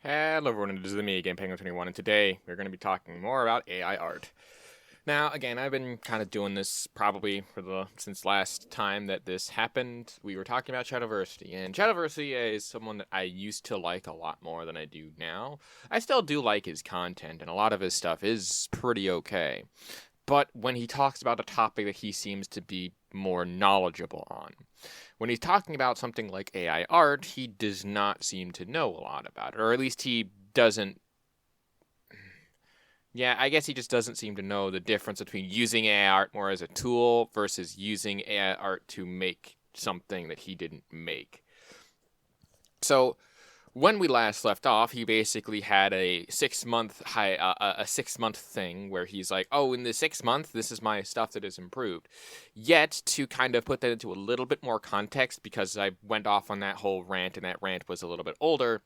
Hello everyone, it is me again, Penguin21, and today we're going to be talking more about AI art. Now, again, I've been kind of doing this probably since last time that this happened. We were talking about Shadowvercity, and Shadowvercity is someone that I used to like a lot more than I do now. I still do like his content, and a lot of his stuff is pretty okay. But when he talks about a topic that he seems to be more knowledgeable on, when he's talking about something like AI art, he does not seem to know a lot about it, or at least he doesn't. Yeah, I guess he just doesn't seem to know the difference between using AI art more as a tool versus using AI art to make something that he didn't make. So when we last left off, he basically had a 6 month a 6 month thing where he's like, "Oh, in the 6 month, this is my stuff that has improved." Yet to kind of put that into a little bit more context, because I went off on that whole rant, and that rant was a little bit older.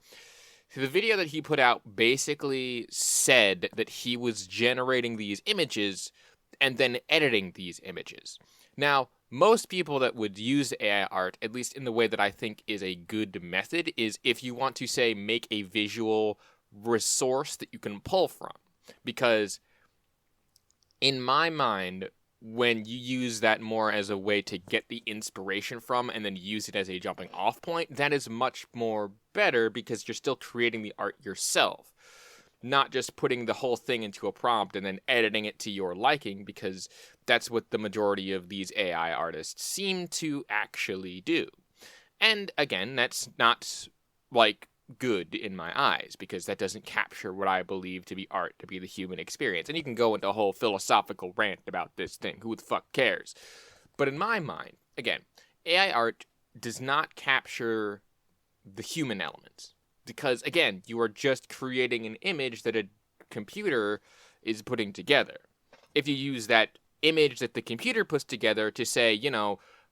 The video that he put out basically said that he was generating these images and then editing these images. Now, most people that would use AI art, at least in the way that I think is a good method, is if you want to, say, make a visual resource that you can pull from. Because in my mind, when you use that more as a way to get the inspiration from and then use it as a jumping off point, that is much more better because you're still creating the art yourself, not just putting the whole thing into a prompt and then editing it to your liking, because that's what the majority of these AI artists seem to actually do. And again, that's not like good in my eyes, because that doesn't capture what I believe to be art, to be the human experience. And you can go into a whole philosophical rant about this thing. Who the fuck cares? But in my mind, again, AI art does not capture the human elements. Because, again, you are just creating an image that a computer is putting together. If you use that image that the computer puts together to say,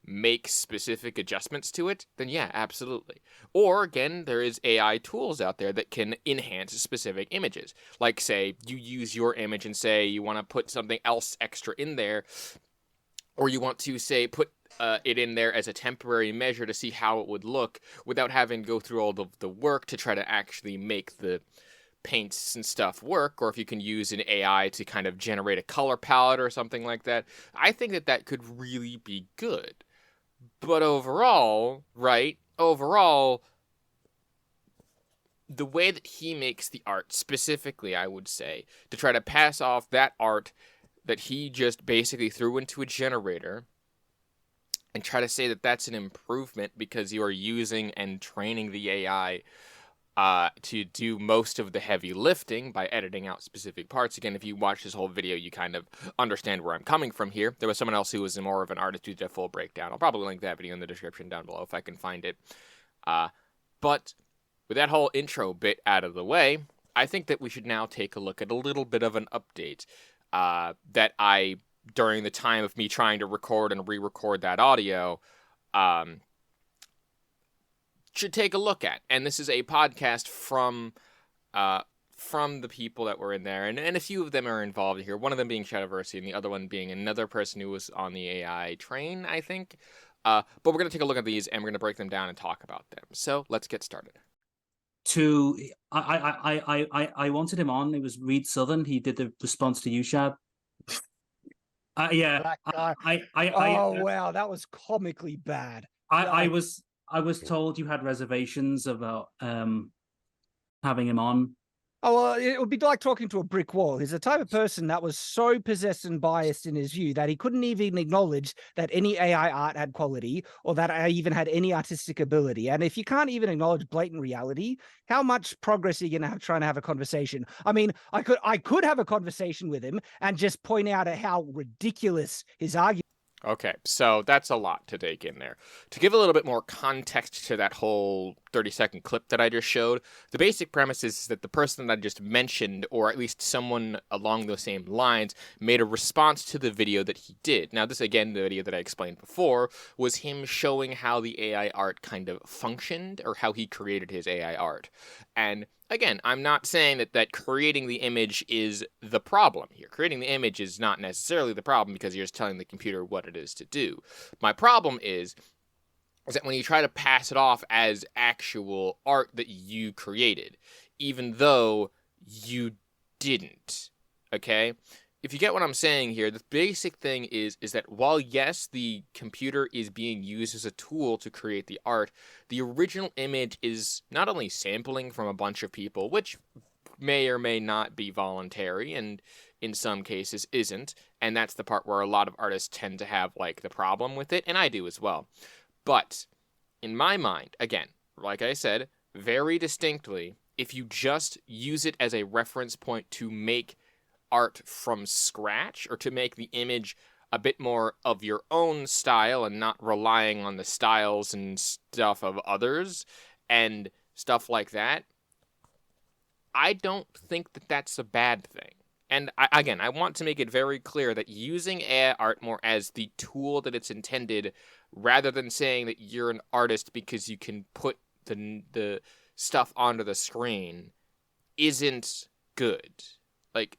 make specific adjustments to it, then yeah, absolutely. Or again, there is AI tools out there that can enhance specific images. Like, say, you use your image and say you want to put something else extra in there, or you want to, say, put it in there as a temporary measure to see how it would look without having to go through all the work to try to actually make the paints and stuff work, or if you can use an AI to kind of generate a color palette or something like that. I think that could really be good. But overall, right? Overall, the way that he makes the art, specifically, I would say, to try to pass off that art that he just basically threw into a generator and try to say that that's an improvement because you are using and training the AI to do most of the heavy lifting by editing out specific parts. Again, if you watch this whole video, you kind of understand where I'm coming from here. There was someone else who was more of an artist who did a full breakdown. I'll probably link that video in the description down below if I can find it. But with that whole intro bit out of the way, I think that we should now take a look at a little bit of an update that I, during the time of me trying to record and re-record that audio, should take a look at. And this is a podcast from the people that were in there, and a few of them are involved here, one of them being Shadowvercity and the other one being another person who was on the AI train, I think. But we're going to take a look at these, and we're going to break them down and talk about them. So let's get started. I wanted him on. It was Reed Southern. He did the response to you, Shad. Yeah. That guy. Wow, that was comically bad. I was told you had reservations about having him on. Oh, well, it would be like talking to a brick wall. He's the type of person that was so possessed and biased in his view that he couldn't even acknowledge that any AI art had quality or that I even had any artistic ability. And if you can't even acknowledge blatant reality, how much progress are you going to have trying to have a conversation? I mean, I could have a conversation with him and just point out at how ridiculous his argument. Okay, so that's a lot to take in there. To give a little bit more context to that whole 30-second clip that I just showed, the basic premise is that the person that I just mentioned, or at least someone along those same lines, made a response to the video that he did. Now, this, again, the video that I explained before, was him showing how the AI art kind of functioned, or how he created his AI art. And again, I'm not saying that creating the image is the problem here. Creating the image is not necessarily the problem because you're just telling the computer what it is to do. My problem is that when you try to pass it off as actual art that you created, even though you didn't. Okay? If you get what I'm saying here, the basic thing is that while, yes, the computer is being used as a tool to create the art, the original image is not only sampling from a bunch of people, which may or may not be voluntary, and in some cases isn't, and that's the part where a lot of artists tend to have, like, the problem with it, and I do as well. But, in my mind, again, like I said, very distinctly, if you just use it as a reference point to make art from scratch, or to make the image a bit more of your own style and not relying on the styles and stuff of others and stuff like that, I don't think that that's a bad thing. And I want to make it very clear that using AI art more as the tool that it's intended, rather than saying that you're an artist because you can put the stuff onto the screen, isn't good. Like,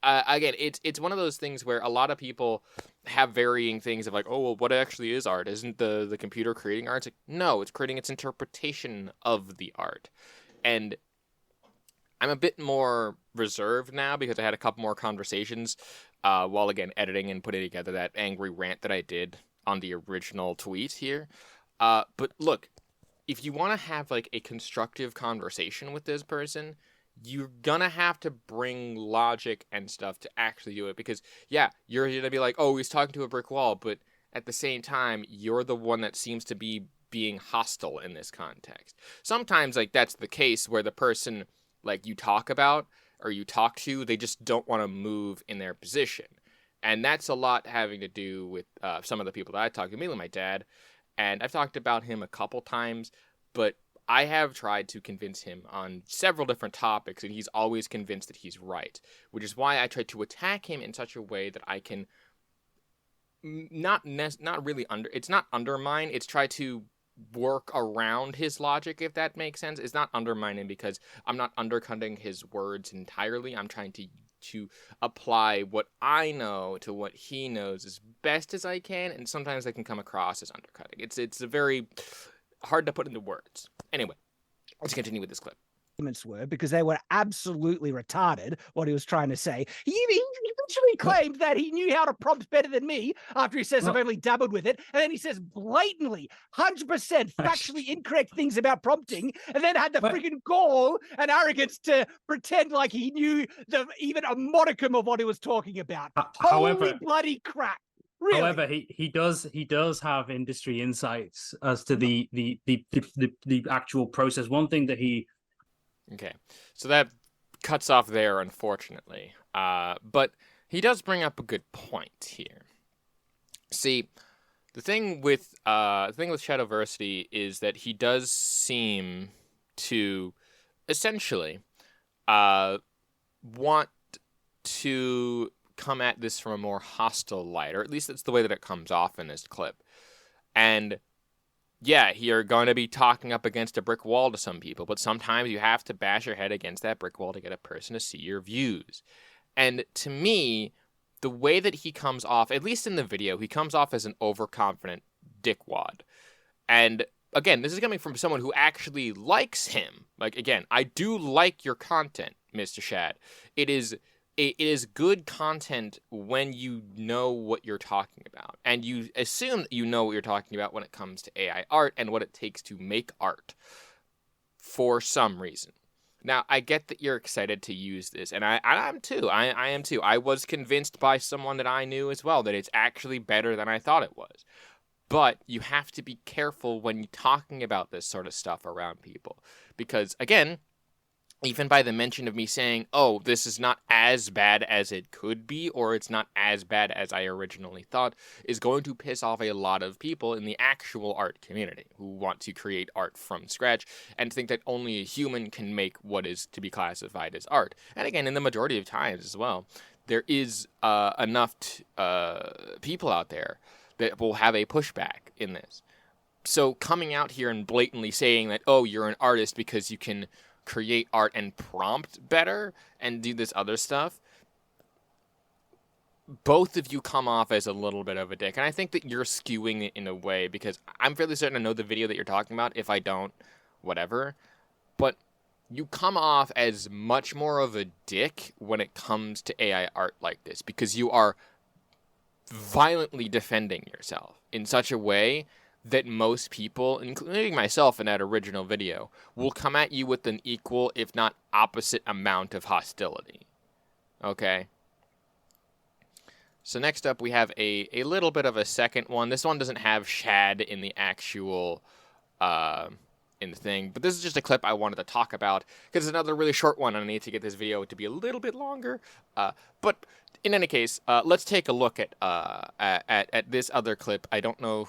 again, it's one of those things where a lot of people have varying things of like, oh, well, what actually is art? Isn't the computer creating art? It's like, no, it's creating its interpretation of the art. And I'm a bit more reserved now because I had a couple more conversations while, again, editing and putting together that angry rant that I did on the original tweet here. But look, if you want to have, like, a constructive conversation with this person, you're gonna have to bring logic and stuff to actually do it, because, yeah, you're gonna be like, oh, he's talking to a brick wall, but at the same time, you're the one that seems to be being hostile in this context. Sometimes, like, that's the case where the person, like, you talk about or you talk to, they just don't want to move in their position. And that's a lot having to do with some of the people that I talk to, mainly my dad. And I've talked about him a couple times, but I have tried to convince him on several different topics, and he's always convinced that he's right, which is why I try to attack him in such a way that I can not really it's not undermine, it's try to work around his logic, if that makes sense. It's not undermining because I'm not undercutting his words entirely. I'm trying to apply what I know to what he knows as best as I can, and sometimes they can come across as undercutting. It's a very hard to put into words. Anyway, let's continue with this clip. Were because they were absolutely retarded what he was trying to say. He literally claimed that he knew how to prompt better than me after he says I've only dabbled with it, and then he says blatantly 100% factually incorrect things about prompting, and then had the freaking gall and arrogance to pretend like he knew even a modicum of what he was talking about. Holy bloody crap. Really? However, he does have industry insights as to the actual process. One thing that he Okay, so that cuts off there, unfortunately. But he does bring up a good point here. See, the thing with Shadowvercity is that he does seem to essentially want to come at this from a more hostile light, or at least that's the way that it comes off in this clip. And yeah, you're going to be talking up against a brick wall to some people, but sometimes you have to bash your head against that brick wall to get a person to see your views. And to me, the way that he comes off, at least in the video, he comes off as an overconfident dickwad. And again, this is coming from someone who actually likes him. Like, again, I do like your content, Mr. Shad. It is good content when you know what you're talking about. And you assume that you know what you're talking about when it comes to AI art and what it takes to make art for some reason. Now, I get that you're excited to use this, and I am too. I am too. I was convinced by someone that I knew as well that it's actually better than I thought it was. But you have to be careful when you're talking about this sort of stuff around people. Because, again, even by the mention of me saying, oh, this is not as bad as it could be, or it's not as bad as I originally thought, is going to piss off a lot of people in the actual art community who want to create art from scratch and think that only a human can make what is to be classified as art. And again, in the majority of times as well, there is enough people out there that will have a pushback in this. So coming out here and blatantly saying that, oh, you're an artist because you can create art and prompt better and do this other stuff, both of you come off as a little bit of a dick. And I think that you're skewing it in a way, because I'm fairly certain I know the video that you're talking about. If I don't, whatever. But you come off as much more of a dick when it comes to AI art like this, because you are violently defending yourself in such a way that most people, including myself in that original video, will come at you with an equal, if not opposite, amount of hostility. Okay? So next up, we have a little bit of a second one. This one doesn't have Shad in the actual in the thing, but this is just a clip I wanted to talk about because it's another really short one, and I need to get this video to be a little bit longer. But in any case, let's take a look at this other clip. I don't know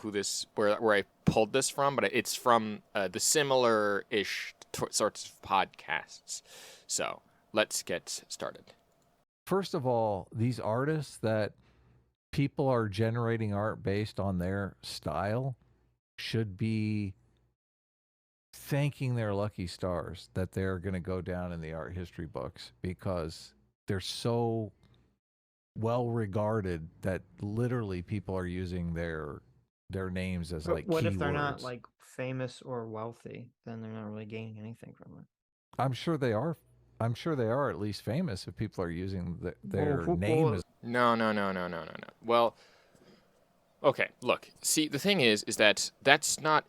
where I pulled this from, but it's from the similar-ish sorts of podcasts. So let's get started. First of all, these artists that people are generating art based on their style should be thanking their lucky stars that they're going to go down in the art history books, because they're so well regarded that literally people are using their names as like what keywords. if they're not like famous or wealthy? Then they're not really gaining anything from it. I'm sure they are. I'm sure they are at least famous if people are using their name as... No. Well, okay, look. See, the thing is that that's not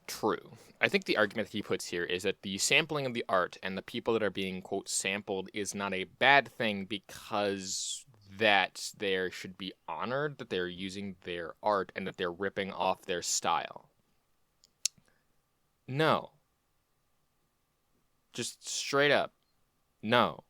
true. I think the argument that he puts here is that the sampling of the art and the people that are being, quote, sampled is not a bad thing, because that there should be honored that they're using their art and that they're ripping off their style. No. Just straight up. No.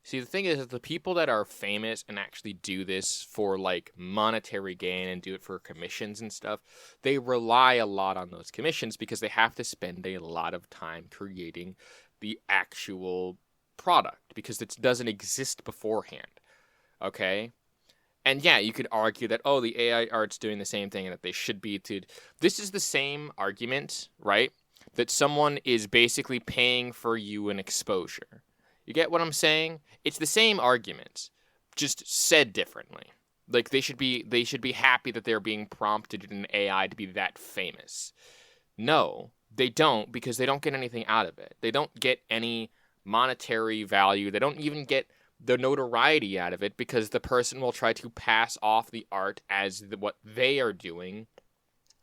See, the thing is that the people that are famous and actually do this for, like, monetary gain and do it for commissions and stuff, they rely a lot on those commissions because they have to spend a lot of time creating the actual product, because it doesn't exist beforehand. Okay? And yeah, you could argue that, oh, the AI art's doing the same thing and that they should be too. This is the same argument, right? That someone is basically paying for you an exposure. You get what I'm saying? It's the same argument, just said differently. Like, they should be happy that they're being prompted in an AI to be that famous. No, they don't, because they don't get anything out of it. They don't get any monetary value. They don't even get the notoriety out of it, because the person will try to pass off the art as what they are doing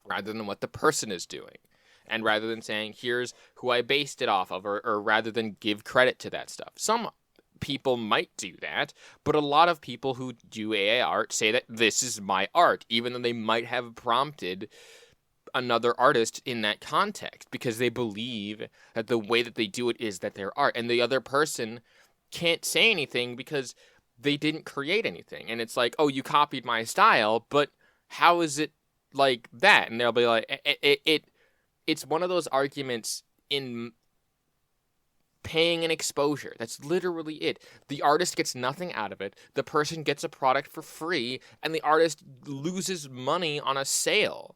rather than what the person is doing. And rather than saying, here's who I based it off of, or rather than give credit to that stuff. Some people might do that, but a lot of people who do AI art say that this is my art, even though they might have prompted another artist in that context, because they believe that the way that they do it is that their art, and the other person can't say anything because they didn't create anything. And it's like, oh, you copied my style, but how is it like that? And they'll be like, it's one of those arguments in paying an exposure. That's literally it. The artist gets nothing out of it. The person gets a product for free, and the artist loses money on a sale.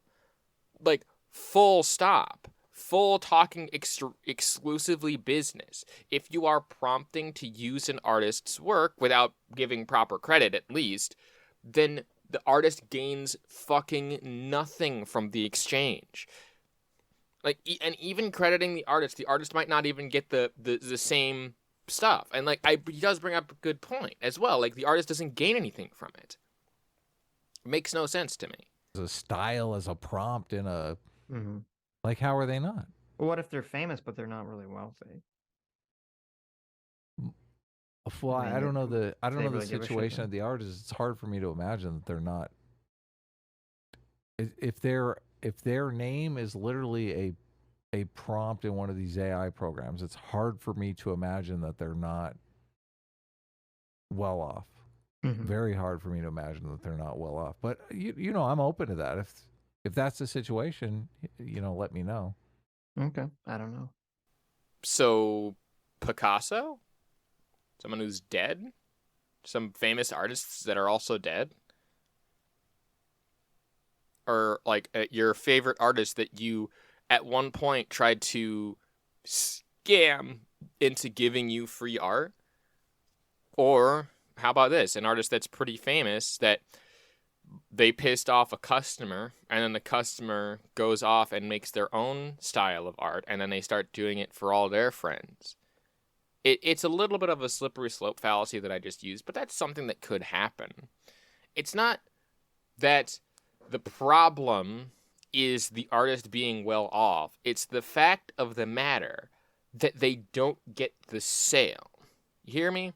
Like, full stop. Full talking exclusively business. If you are prompting to use an artist's work without giving proper credit, at least, then the artist gains fucking nothing from the exchange. Like, and even crediting the artist might not even get the same stuff. And like, he does bring up a good point as well. Like, the artist doesn't gain anything from it. It makes no sense to me. As a style, as a prompt in a... Mm-hmm. Like, how are they not? Well, what if they're famous but they're not really wealthy? Well, I don't know the really give a shit situation then? of the artist. It's hard for me to imagine that they're not. If their name is literally a prompt in one of these AI programs, it's hard for me to imagine that they're not well off. Mm-hmm. Very hard for me to imagine that they're not well off. But you know, I'm open to that. If that's the situation, you know, let me know. Okay, I don't know. So, Picasso? Someone who's dead? Some famous artists that are also dead? Or, like, your favorite artist that you, at one point, tried to scam into giving you free art? Or, how about this? An artist that's pretty famous that they pissed off a customer, and then the customer goes off and makes their own style of art, and then they start doing it for all their friends. It's a little bit of a slippery slope fallacy that I just used, but that's something that could happen. It's not that the problem is the artist being well off. It's the fact of the matter that they don't get the sale. You hear me?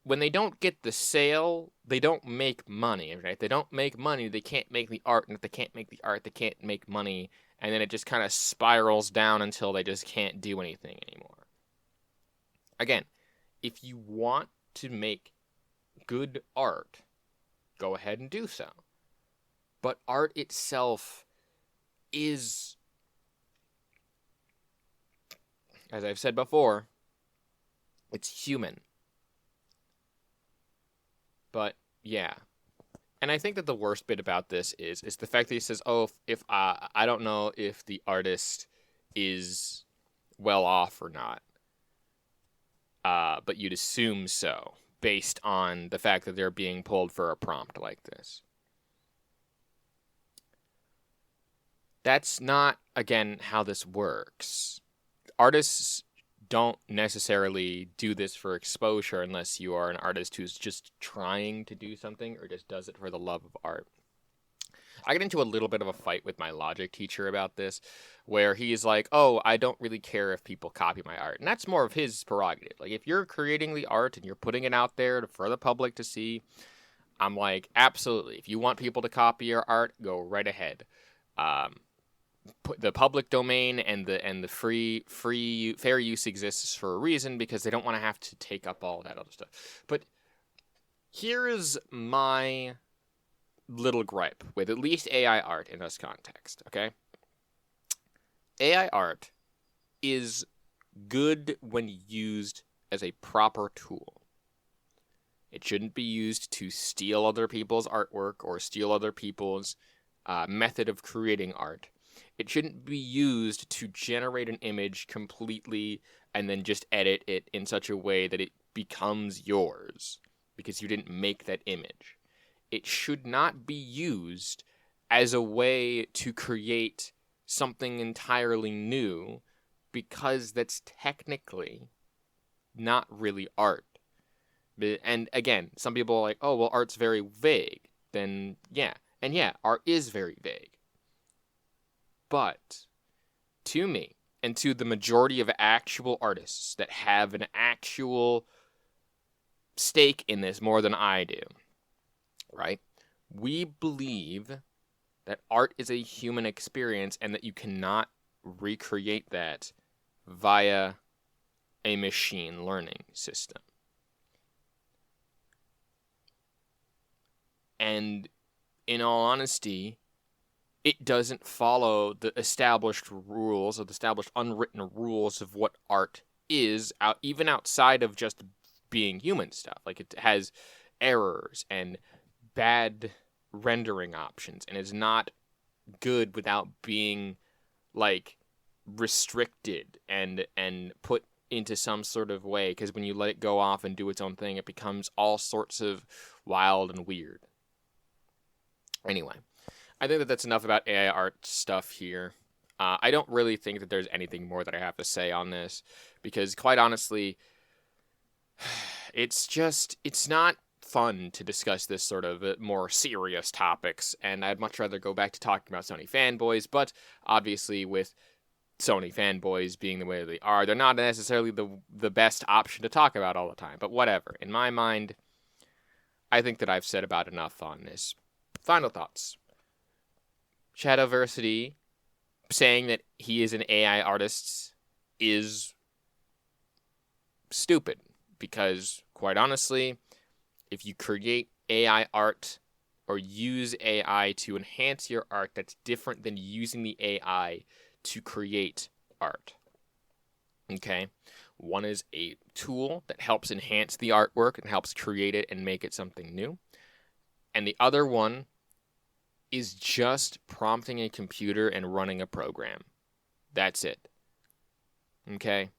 When they don't get the sale, they don't make money, right? They don't make money, they can't make the art, and if they can't make the art, they can't make money, and then it just kind of spirals down until they just can't do anything anymore. Again, if you want to make good art, go ahead and do so. But art itself is, as I've said before, it's human. But yeah. And I think that the worst bit about this is the fact that he says, oh, if I don't know if the artist is well off or not. But you'd assume so, based on the fact that they're being pulled for a prompt like this. That's not, again, how this works. Artists don't necessarily do this for exposure unless you are an artist who's just trying to do something or just does it for the love of art. I get into a little bit of a fight with my logic teacher about this, where he's like, oh, I don't really care if people copy my art. And that's more of his prerogative. Like, if you're creating the art and you're putting it out there for the public to see, I'm like, absolutely. If you want people to copy your art, go right ahead. The public domain and the fair use exists for a reason, because they don't want to have to take up all that other stuff. But here is my little gripe with at least AI art in this context, okay? AI art is good when used as a proper tool. It shouldn't be used to steal other people's artwork or steal other people's method of creating art. It shouldn't be used to generate an image completely and then just edit it in such a way that it becomes yours because you didn't make that image. It should not be used as a way to create something entirely new, because that's technically not really art. And again, some people are like, oh, well, art's very vague. Then, yeah. And yeah, art is very vague. But to me, and to the majority of actual artists that have an actual stake in this more than I do, right? We believe that art is a human experience and that you cannot recreate that via a machine learning system. And in all honesty, it doesn't follow the established rules, or the established unwritten rules of what art is, even outside of just being human stuff. Like, it has errors and bad rendering options, and is not good without being, like, restricted and put into some sort of way, because when you let it go off and do its own thing, it becomes all sorts of wild and weird. Anyway, I think that that's enough about AI art stuff here. I don't really think that there's anything more that I have to say on this, because quite honestly, it's not fun to discuss this sort of more serious topics, and I'd much rather go back to talking about Sony fanboys, but obviously with Sony fanboys being the way they are, they're not necessarily the best option to talk about all the time, but whatever. In my mind, I think that I've said about enough on this. Final thoughts. Shadowvercity saying that he is an AI artist is stupid, because, quite honestly, if you create AI art or use AI to enhance your art, that's different than using the AI to create art. Okay? One is a tool that helps enhance the artwork and helps create it and make it something new. And the other one is just prompting a computer and running a program. That's it. Okay?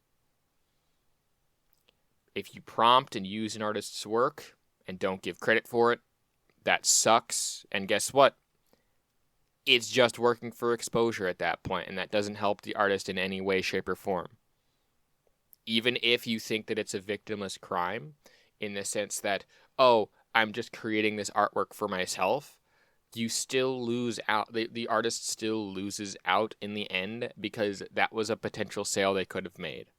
If you prompt and use an artist's work and don't give credit for it, that sucks. And guess what? It's just working for exposure at that point, and that doesn't help the artist in any way, shape, or form. even if you think that it's a victimless crime, in the sense that, oh, I'm just creating this artwork for myself, you still lose out. The artist still loses out in the end, because that was a potential sale they could have made.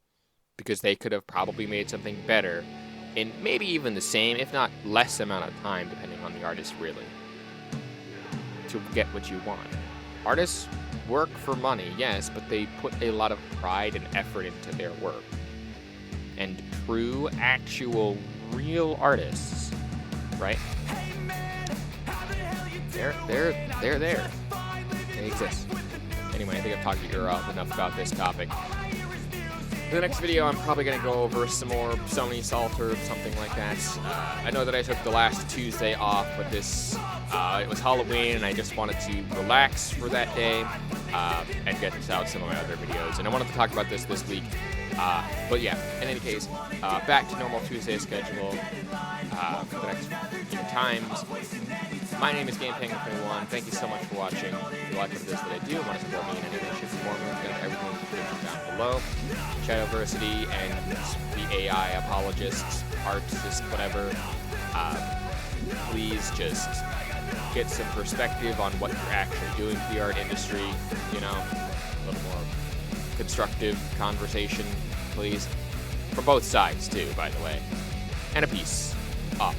Because they could have probably made something better in maybe even the same, if not less amount of time, depending on the artist, really, to get what you want. Artists work for money, yes, but they put a lot of pride and effort into their work. And true, actual, real artists, right? They're there. They exist. Anyway, I think I've talked to you enough about this topic. In the next video, I'm probably going to go over some more Sony Salter, something like that. I know that I took the last Tuesday off, but it was Halloween, and I just wanted to relax for that day and get out some of my other videos. And I wanted to talk about this week. But yeah, in any case, back to normal Tuesday schedule for the next few times. My name is GamePenguin21. Thank you so much for watching. If you like what it is that I do and want to support me in any way, shape, or form, everything in the description down below. Shadowvercity and the AI apologists, artists, whatever. Please just get some perspective on what you're actually doing to the art industry. You know, a little more constructive conversation, please. From both sides, too, by the way. And a peace. Off.